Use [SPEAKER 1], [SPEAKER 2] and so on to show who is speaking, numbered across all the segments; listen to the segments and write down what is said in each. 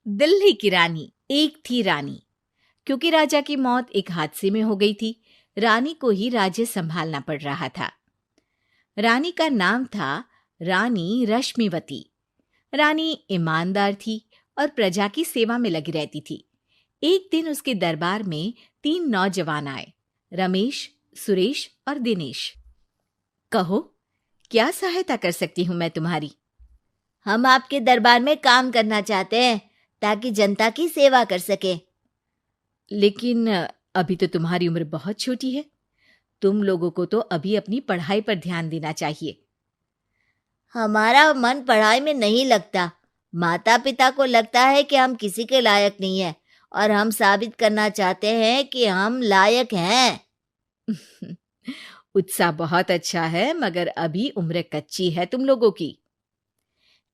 [SPEAKER 1] दिल्ली की रानी। एक थी रानी। क्योंकि राजा की मौत एक हादसे में हो गई थी, रानी को ही राज्य संभालना पड़ रहा था। रानी का नाम था रानी रश्मिवती। रानी ईमानदार थी और प्रजा की सेवा में लगी रहती थी। एक दिन उसके दरबार में 3 नौजवान आए, रमेश, सुरेश और दिनेश। कहो, क्या सहायता कर सकती हूँ मैं तुम्हारी?
[SPEAKER 2] हम आपके दरबार में काम करना चाहते हैं ताकि जनता की सेवा कर सके।
[SPEAKER 1] लेकिन अभी तो तुम्हारी उम्र बहुत छोटी है। तुम लोगों को तो अभी अपनी पढ़ाई पर ध्यान देना चाहिए।
[SPEAKER 2] हमारा मन पढ़ाई में नहीं लगता। माता पिता को लगता है कि हम किसी के लायक नहीं है और हम साबित करना चाहते हैं कि हम लायक हैं।
[SPEAKER 1] उत्साह बहुत अच्छा है, मगर अभी उम्र कच्ची है तुम लोगों की।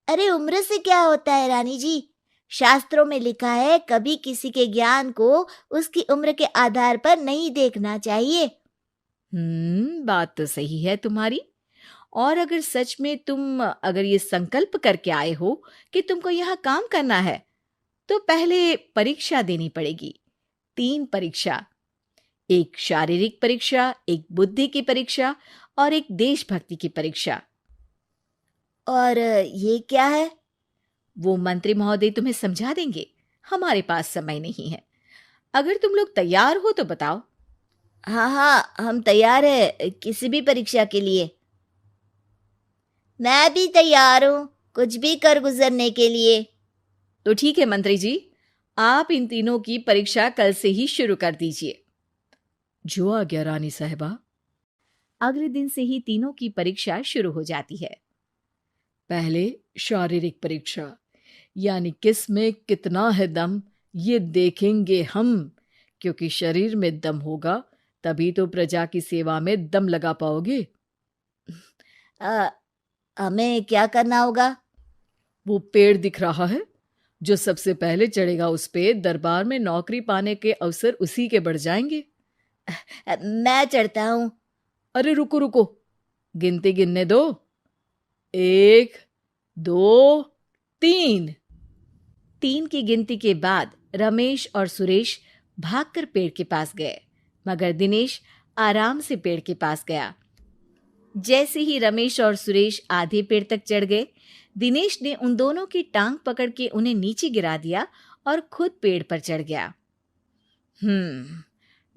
[SPEAKER 2] अरे उम्र से क्या होता है रानी जी? शास्त्रों में लिखा है कभी किसी के ज्ञान को उसकी उम्र के आधार पर नहीं देखना चाहिए।
[SPEAKER 1] बात तो सही है तुम्हारी। और अगर सच में तुम अगर ये संकल्प करके आए हो कि तुमको यहाँ काम करना है, तो पहले परीक्षा देनी पड़ेगी। 3 परीक्षा, एक शारीरिक परीक्षा, एक बुद्धि की परीक्षा और एक देशभक्ति की परीक्षा।
[SPEAKER 2] और ये क्या है?
[SPEAKER 1] वो मंत्री महोदय तुम्हें समझा देंगे। हमारे पास समय नहीं है। अगर तुम लोग तैयार हो तो बताओ।
[SPEAKER 2] हाँ हाँ, हम तैयार है किसी भी परीक्षा के लिए। मैं भी तैयार हूँ कुछ भी कर गुजरने के लिए।
[SPEAKER 1] तो ठीक है मंत्री जी, आप इन तीनों की परीक्षा कल से ही शुरू कर दीजिए। जो आ गया रानी साहिबा। अगले दिन से ही तीनों की परीक्षा शुरू हो जाती है। पहले शारीरिक परीक्षा, यानी किस में कितना है दम, ये देखेंगे हम। क्योंकि शरीर में दम होगा तभी तो प्रजा की सेवा में दम लगा पाओगे।
[SPEAKER 2] हमें क्या करना होगा?
[SPEAKER 1] वो पेड़ दिख रहा है, जो सबसे पहले चढ़ेगा उस पे दरबार में नौकरी पाने के अवसर उसी के बढ़ जाएंगे।
[SPEAKER 2] मैं चढ़ता हूँ।
[SPEAKER 1] अरे रुको रुको, गिनती गिनने दो। 1, 2, 3। 3 की गिनती के बाद रमेश और सुरेश भागकर पेड़ के पास गए, मगर दिनेश आराम से पेड़ के पास गया। जैसे ही रमेश और सुरेश आधे पेड़ तक चढ़ गए, दिनेश ने उन दोनों की टांग पकड़ के उन्हें नीचे गिरा दिया और खुद पेड़ पर चढ़ गया।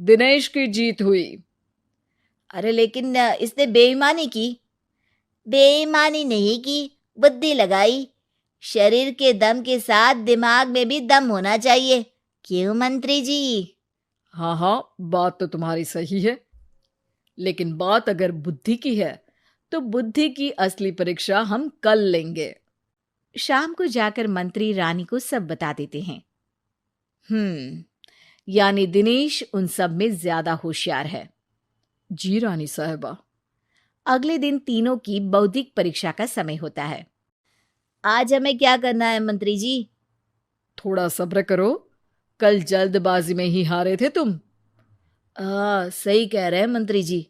[SPEAKER 1] दिनेश की जीत हुई।
[SPEAKER 2] अरे लेकिन इसने बेईमानी की। बेईमानी नहीं की, बुद्धि लगाई। शरीर के दम के साथ दिमाग में भी दम होना चाहिए। क्यों मंत्री जी?
[SPEAKER 1] हाँ हाँ, बात तो तुम्हारी सही है, लेकिन बात अगर बुद्धि की है तो बुद्धि की असली परीक्षा हम कल लेंगे। शाम को जाकर मंत्री रानी को सब बता देते हैं। यानी दिनेश उन सब में ज्यादा होशियार है। जी रानी साहिबा। अगले दिन तीनों की बौद्धिक परीक्षा का समय होता है।
[SPEAKER 2] आज हमें क्या करना है मंत्री जी?
[SPEAKER 1] थोड़ा सब्र करो, कल जल्दबाजी में ही हारे थे तुम।
[SPEAKER 2] सही कह रहे हैं मंत्री जी।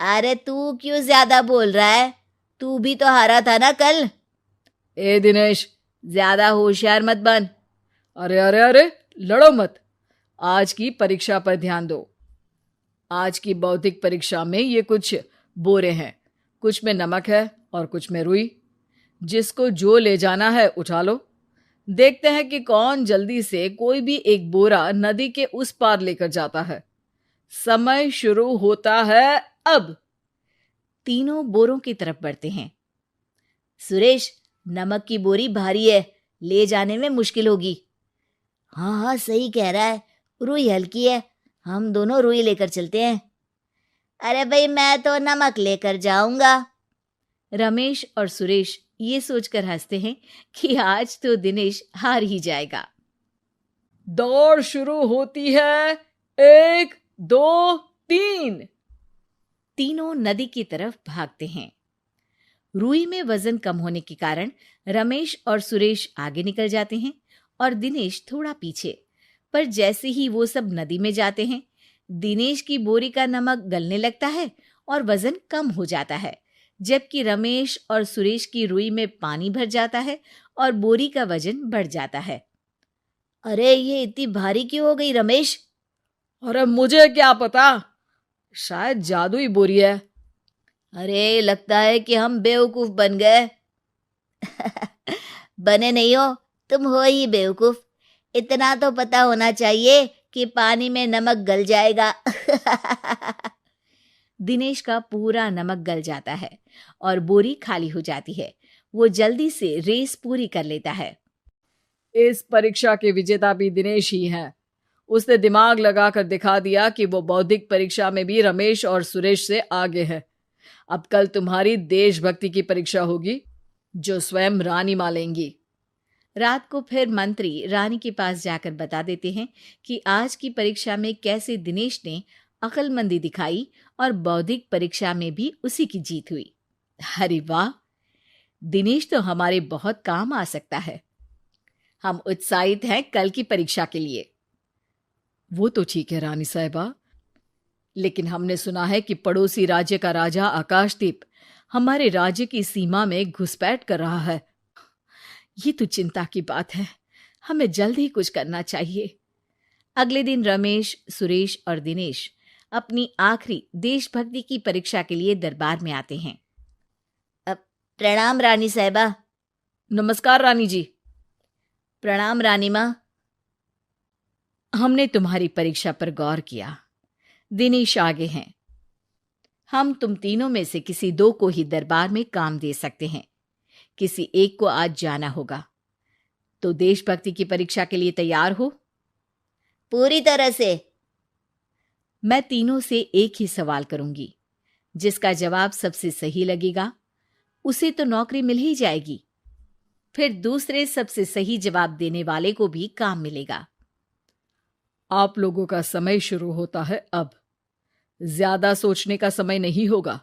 [SPEAKER 2] अरे तू क्यों ज्यादा बोल रहा है? तू भी तो हारा था ना कल।
[SPEAKER 1] ए दिनेश,
[SPEAKER 2] ज्यादा होशियार मत बन।
[SPEAKER 1] अरे अरे अरे, लड़ो मत। आज की परीक्षा पर ध्यान दो। आज की बौद्धिक परीक्षा में ये कुछ बोरे हैं, कुछ में नमक है और कुछ में रुई। जिसको जो ले जाना है उठा लो। देखते हैं कि कौन जल्दी से कोई भी एक बोरा नदी के उस पार लेकर जाता है। समय शुरू होता है अब। तीनों बोरों की तरफ बढ़ते हैं।
[SPEAKER 2] सुरेश, नमक की बोरी भारी है, ले जाने में मुश्किल होगी। हाँ हाँ, सही कह रहा है, रुई हल्की है, हम दोनों रुई लेकर चलते हैं। अरे भाई, मैं तो नमक लेकर जाऊंगा।
[SPEAKER 1] रमेश और सुरेश ये सोचकर हंसते हैं कि आज तो दिनेश हार ही जाएगा। दौड़ शुरू होती है। 1, 2, 3। तीनों नदी की तरफ भागते हैं। रुई में वजन कम होने के कारण रमेश और सुरेश आगे निकल जाते हैं और दिनेश थोड़ा पीछे। पर जैसे ही वो सब नदी में जाते हैं, दिनेश की बोरी का नमक गलने लगता है और वजन कम हो जाता है, जबकि रमेश और सुरेश की रुई में पानी भर जाता है और बोरी का वजन बढ़ जाता है।
[SPEAKER 2] अरे ये इतनी भारी क्यों हो गई रमेश?
[SPEAKER 1] अरे मुझे क्या पता, शायद जादुई बोरी है।
[SPEAKER 2] अरे लगता है कि हम बेवकूफ बन गए। बने नहीं हो, तुम हो ही बेवकूफ। इतना तो पता होना चाहिए कि पानी में नमक गल जाएगा।
[SPEAKER 1] दिनेश का पूरा नमक गल जाता है और बोरी खाली हो जाती है। वो जल्दी से रेस पूरी कर लेता है। इस परीक्षा के विजेता भी दिनेश ही हैं। उसने दिमाग लगाकर दिखा दिया कि वो बौद्धिक परीक्षा में भी रमेश और सुरेश से आगे है। अब कल तुम्हारी देशभक्ति की परीक्षा होगी, जो स्वयं रानी मां लेंगी। रात को फिर मंत्री रानी के पास जाकर बता देते हैं कि आज की परीक्षा में कैसे दिनेश ने अक्लमंदी दिखाई और बौद्धिक परीक्षा में भी उसी की जीत हुई। अरे वाह, दिनेश तो हमारे बहुत काम आ सकता है। हम उत्साहित हैं कल की परीक्षा के लिए। वो तो ठीक है रानी साहिबा, लेकिन हमने सुना है कि पड़ोसी राज्य का राजा आकाशदीप हमारे राज्य की सीमा में घुसपैठ कर रहा है। ये तो चिंता की बात है। हमें जल्द ही कुछ करना चाहिए। अगले दिन रमेश, सुरेश और दिनेश अपनी आखिरी देशभक्ति की परीक्षा के लिए दरबार में आते हैं।
[SPEAKER 2] प्रणाम रानी साहिबा।
[SPEAKER 1] नमस्कार रानी जी।
[SPEAKER 2] प्रणाम रानी माँ।
[SPEAKER 1] हमने तुम्हारी परीक्षा पर गौर किया। दिनेश आगे हैं। हम तुम तीनों में से किसी दो को ही दरबार में काम दे सकते हैं। किसी एक को आज जाना होगा। तो देशभक्ति की परीक्षा के लिए तैयार हो?
[SPEAKER 2] पूरी तरह से।
[SPEAKER 1] मैं तीनों से एक ही सवाल करूंगी। जिसका जवाब सबसे सही लगेगा उसे तो नौकरी मिल ही जाएगी। फिर दूसरे सबसे सही जवाब देने वाले को भी काम मिलेगा। आप लोगों का समय शुरू होता है अब। ज्यादा सोचने का समय नहीं होगा।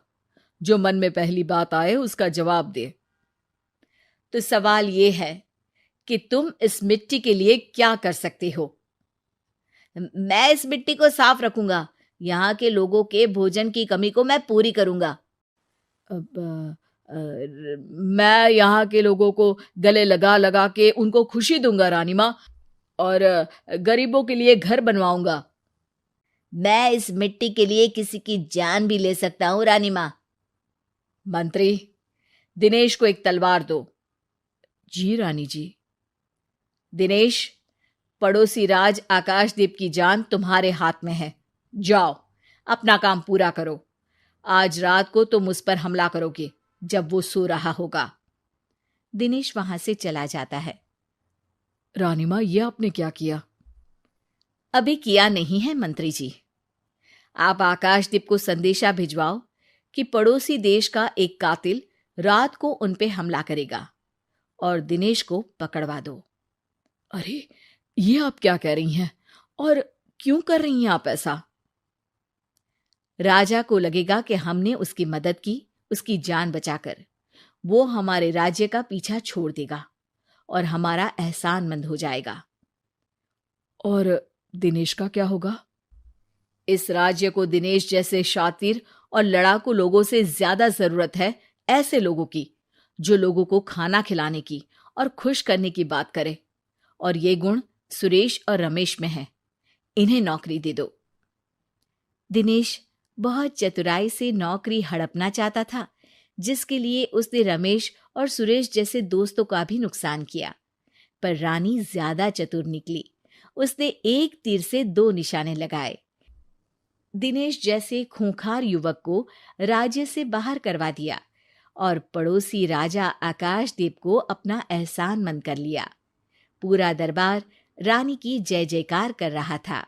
[SPEAKER 1] जो मन में पहली बात आए उसका जवाब दे। तो सवाल यह है कि तुम इस मिट्टी के लिए क्या कर सकते हो?
[SPEAKER 2] मैं इस मिट्टी को साफ रखूंगा। यहाँ के लोगों के भोजन की कमी को मैं पूरी करूंगा।
[SPEAKER 1] मैं यहाँ के लोगों को गले लगा लगा के उनको खुशी दूंगा रानी माँ, और गरीबों के लिए घर बनवाऊंगा।
[SPEAKER 2] मैं इस मिट्टी के लिए किसी की जान भी ले सकता हूँ रानी माँ।
[SPEAKER 1] मंत्री, दिनेश को एक तलवार दो। जी रानी जी। दिनेश, पड़ोसी राज आकाशदीप की जान तुम्हारे हाथ में है। जाओ, अपना काम पूरा करो। आज रात को तुम उस पर हमला करोगे जब वो सो रहा होगा। दिनेश वहां से चला जाता है। रानी मां, ये आपने क्या किया? अभी किया नहीं है मंत्री जी। आप आकाशदीप को संदेशा भिजवाओ कि पड़ोसी देश का एक कातिल रात को उन पे हमला करेगा और दिनेश को पकड़वा दो। अरे, ये आप क्या कह रही हैं? और क्यों कर रही हैं आप ऐसा? राजा को लगेगा कि हमने उसकी मदद की, उसकी जान बचाकर। वो हमारे राज्य का पीछा छोड़ देगा और हमारा एहसानमंद हो जाएगा। और दिनेश का क्या होगा? इस राज्य को दिनेश जैसे शातिर और लड़ाकू लोगों से ज्यादा जरूरत है, ऐसे लोगों की जो लोगों को खाना खिलाने की और खुश करने की बात करे। और ये गुण सुरेश और रमेश में है। इन्हें नौकरी दे दो। दिनेश बहुत चतुराई से नौकरी हड़पना चाहता था, जिसके लिए उसने रमेश और सुरेश जैसे दोस्तों का भी नुकसान किया। पर रानी ज्यादा चतुर निकली। उसने एक तीर से दो निशाने लगाए। दिनेश जैसे खूंखार युवक को राज्य से बाहर करवा दिया और पड़ोसी राजा आकाशदीप को अपना एहसानमंद कर लिया। पूरा दरबार रानी की जय जयकार कर रहा था।